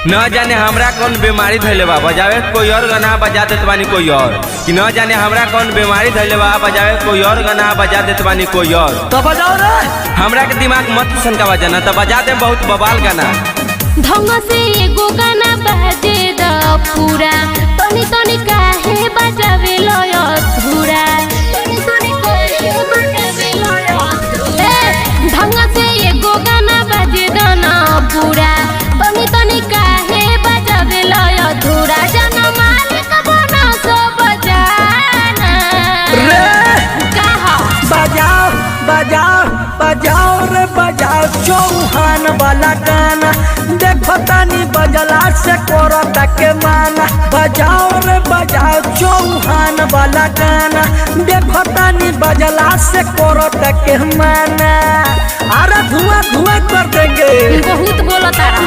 न जाने हमरा कौन बीमारी धैले बा, बजावे कोई और गाना बजा देत बानी कोई और, कि न जाने हमरा कौन बीमारी धैले बा, बजावे कोई और गाना बजा देत बानी कोई और। तो बजाओ रे। हमरा के दिमाग मत सनका बजाना, तो बजा दे बहुत बवाल गाना। ढंग से एगो गाना बजे द पूरा, तनी तनी काहे बजावे लो अधूरा, तनी तनी काहे बजावे लो अधूरा। ढंग से एगो गाना बजे द ना पूरा, तनी तनी काहे बजावे लो अधूरा। जाना मालिक बना सो बजाना रे कहा बजाओ बजाओ बजाओ रे बजाओ चौहान वाला गाना, देखो तनी बजला से करता के माना। बजाओ रे बजाओ चौहान वाला गाना, देखो तनी बजला से करता के माना। अरे धुआं धुआं कर देंगे। बहुत बोला तारा।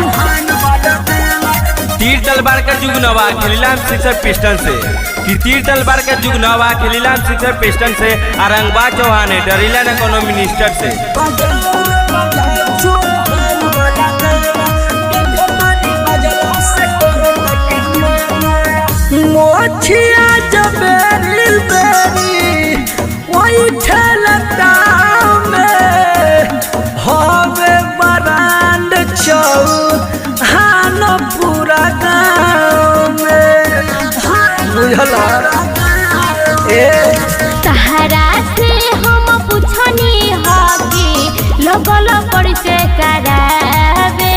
तीर तलवार का जुग नवा खेलीलाम सिक्सर पिस्टन से, कि तीर तलवार का जुग नवा खेलीलाम सिक्सर पिस्टन से। आरंगबा चौहान है डरीला न कोनो मिनिस्टर से। मोछिया जब बेरी बेरी वही ठेलता में हवे बरांड चौहान पूरा गाँव में बुझला। सहारा से हम पूछनी हकी लगल परिचय करावे,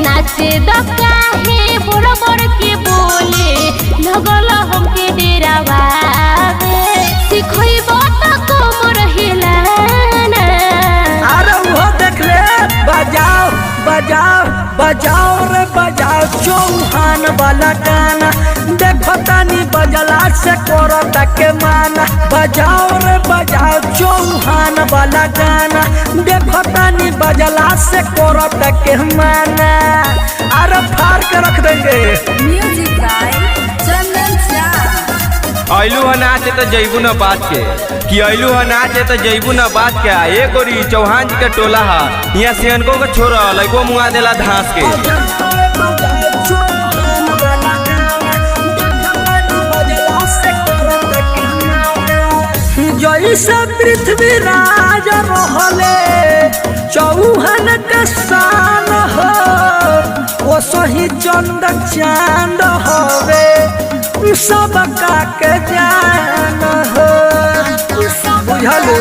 नाचे दकाहे बड़ बड़ के बोले लगल हमके डेरावावे। सिखइबो त कमर हिलाना। अरे वो देख ले। बजाओ बजाओ बजाओ रे बजाओ चौहान वाला गाना, देखो तनी बजला से करता के माना। बजाओ रे बजाओ चौहान वाला गाना, देखो तनी बजला से करता के माना। अरे फाड़ के रख देंगे। म्यूजिक बाय चंदन शाह। ऐलू ह नाचे तो जैबू न बात के, कि ऐलू ह नाचे तो जैबू न बात के। ए गोरी चौहान जी के टोला हा, यहाँ सियनको को छोरा लइको मुआ देला धास के। जैसे पृथ्वीराज रहले चौहान के शान हो, वो सही चंद चांद हवे सबका के जान हो। बुझलू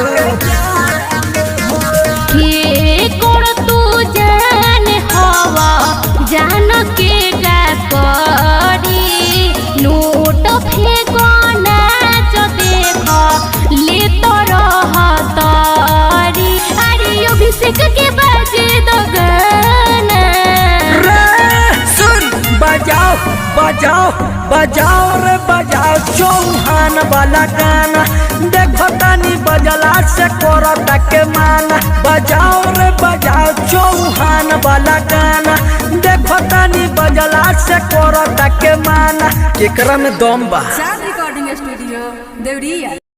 के कोड़ तू जान हवा जान के का करी, नोट फेंको नाच देखो ले तो रहतारी। अरे अभिषेक के बाजे दो गाना। रे सुन बजाओ बजाओ बजाओ रे बजाओ चौहान वाला गाना, देखो तनी बजला से करता के माना। बजाओ रे बजाओ चौहान वाला गाना, देखो तनी बजला से करता के माना। केकरा में दम बा। शाद रिकॉर्डिंग स्टूडियो देवरिया।